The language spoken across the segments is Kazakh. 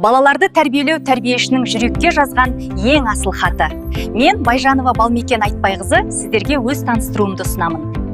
Балаларды тәрбиелеу тәрбиешінің жүрекке жазған ең асыл хаты. Мен Байжанова Балмекен Айтбайқызы сіздерге өз таныстыруымды ұсынамын.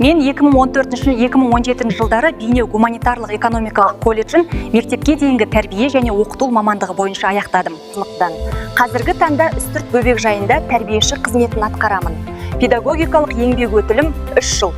Мен 2014-2017 жылдары Бейнеу гуманитарлық экономикалық колледжін мектепке дейінгі тәрбие және оқыту мамандығы бойынша аяқтадым. Қазіргі таңда үстірт бөбек жайында тәрбиеші қызметін атқарамын. Педагогикалық еңбек өтілім 3 жыл.